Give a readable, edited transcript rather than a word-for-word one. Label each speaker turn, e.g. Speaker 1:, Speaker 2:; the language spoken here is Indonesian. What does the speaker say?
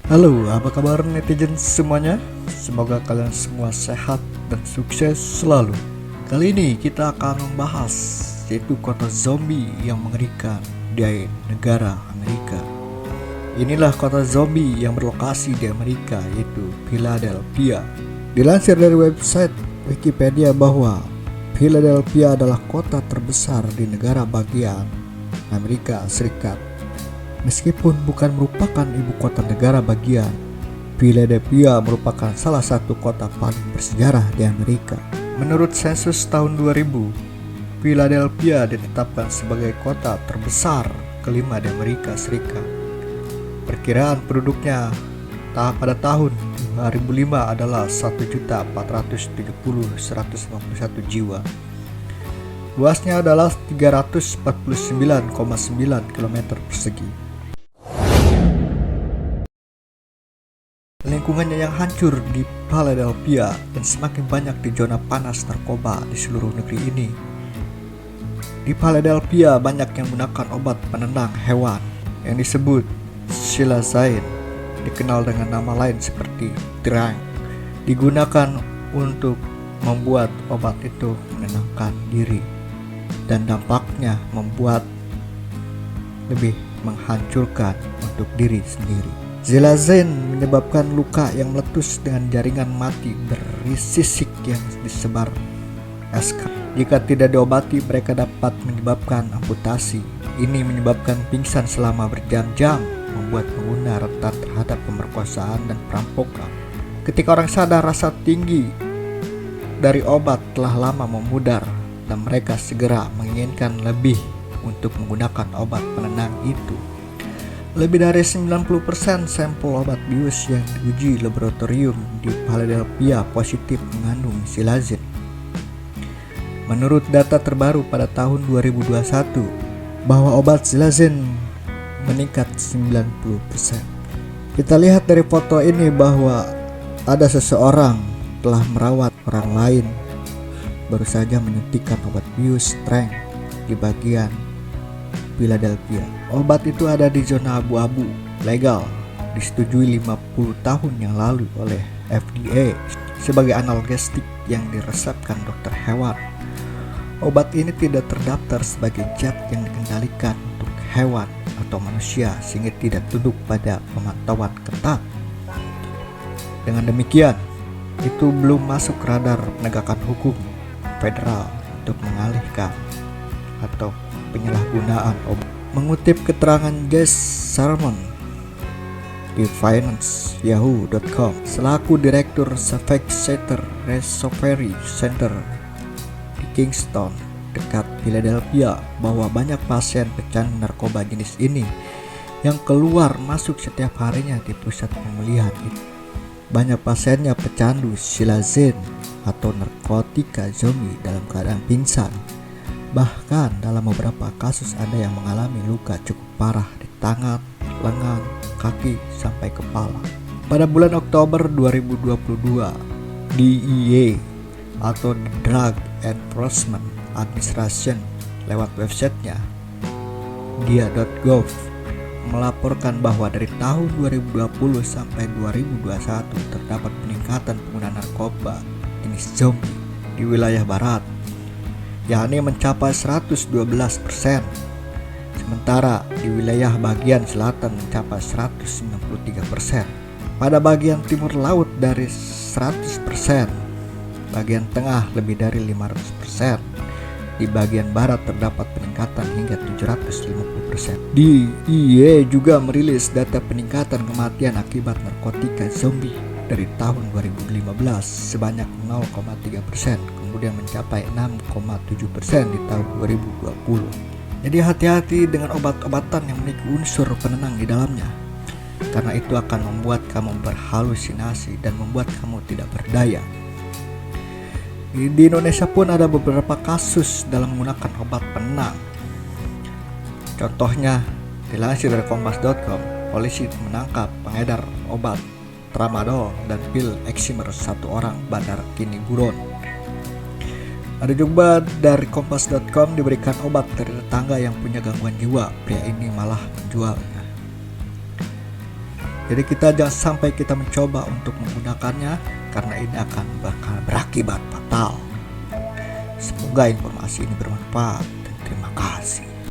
Speaker 1: Halo, apa kabar netizen semuanya? Semoga kalian semua sehat dan sukses selalu. Kali ini kita akan membahas yaitu kota zombie yang mengerikan di negara Amerika. Inilah kota zombie yang berlokasi di Amerika, yaitu Philadelphia. Dilansir dari website Wikipedia bahwa Philadelphia adalah kota terbesar di negara bagian Amerika Serikat. Meskipun bukan merupakan ibu kota negara bagian, Philadelphia merupakan salah satu kota paling bersejarah di Amerika. Menurut sensus tahun 2000, Philadelphia ditetapkan sebagai kota terbesar kelima di Amerika Serikat. Perkiraan penduduknya pada tahun 2005 adalah 1.430.151 jiwa. Luasnya adalah 349,9 km persegi. Lingkungannya yang hancur di Philadelphia dan semakin banyak di zona panas narkoba di seluruh negeri ini. Di Philadelphia banyak yang menggunakan obat penenang hewan yang disebut Silazine, dikenal dengan nama lain seperti Drang, digunakan untuk membuat obat itu menenangkan diri dan dampaknya membuat lebih menghancurkan untuk diri sendiri. Silazine menyebabkan luka yang meletus dengan jaringan mati berisik yang disebar eskal. Jika tidak diobati, mereka dapat menyebabkan amputasi. Ini menyebabkan pingsan selama berjam-jam, membuat pengguna rentan terhadap pemerkosaan dan perampokan. Ketika orang sadar rasa tinggi dari obat telah lama memudar dan mereka segera menginginkan lebih untuk menggunakan obat penenang itu. Lebih dari 90% sampel obat bius yang diuji laboratorium di Philadelphia positif mengandung silazine. Menurut data terbaru pada tahun 2021, bahwa obat silazine meningkat 90%. Kita lihat dari foto ini bahwa ada seseorang telah merawat orang lain baru saja menyuntikkan obat bius strength di bagian Philadelphia. Obat itu ada di zona abu-abu, legal, disetujui 50 tahun yang lalu oleh FDA sebagai analgesik yang diresepkan dokter hewan. Obat ini tidak terdaftar sebagai zat yang dikendalikan untuk hewan atau manusia sehingga tidak tunduk pada pemantauan ketat. Dengan demikian, itu belum masuk radar penegakan hukum federal untuk mengalihkan atau penyalahgunaan obat. Mengutip keterangan Jess Salmon di financeyahoo.com selaku direktur Suffolk Center Recovery Center di Kingston dekat Philadelphia, bahwa banyak pasien pecandu narkoba jenis ini yang keluar masuk setiap harinya di pusat pemulihan itu. Banyak pasiennya pecandu silazine atau narkotika zombie dalam keadaan pingsan. Bahkan dalam beberapa kasus ada yang mengalami luka cukup parah di tangan, lengan, kaki, sampai kepala. Pada bulan Oktober 2022, DEA atau Drug Enforcement Administration lewat websitenya dia.gov melaporkan bahwa dari tahun 2020 sampai 2021 terdapat peningkatan penggunaan narkoba jenis zombie di wilayah barat, yakni mencapai 112%, sementara di wilayah bagian selatan mencapai 193%, pada bagian timur laut dari 100%, bagian tengah lebih dari 500%, di bagian barat terdapat peningkatan hingga 750%. DEA juga merilis data peningkatan kematian akibat narkotika zombie dari tahun 2015 sebanyak 0,3%, kemudian mencapai 6,7% di tahun 2020. Jadi hati-hati dengan obat-obatan yang memiliki unsur penenang di dalamnya, karena itu akan membuat kamu berhalusinasi dan membuat kamu tidak berdaya. Di Indonesia pun ada beberapa kasus dalam menggunakan obat penenang. Contohnya, dilansir dari kompas.com, polisi menangkap pengedar obat tramadol dan pil eksimer satu orang Bandar Kini Buron. Ada juga dari kompas.com diberikan obat dari tetangga yang punya gangguan jiwa. Pria ini malah menjualnya. Jadi kita jangan sampai kita mencoba untuk menggunakannya karena ini akan berakibat fatal. Semoga informasi ini bermanfaat dan terima kasih.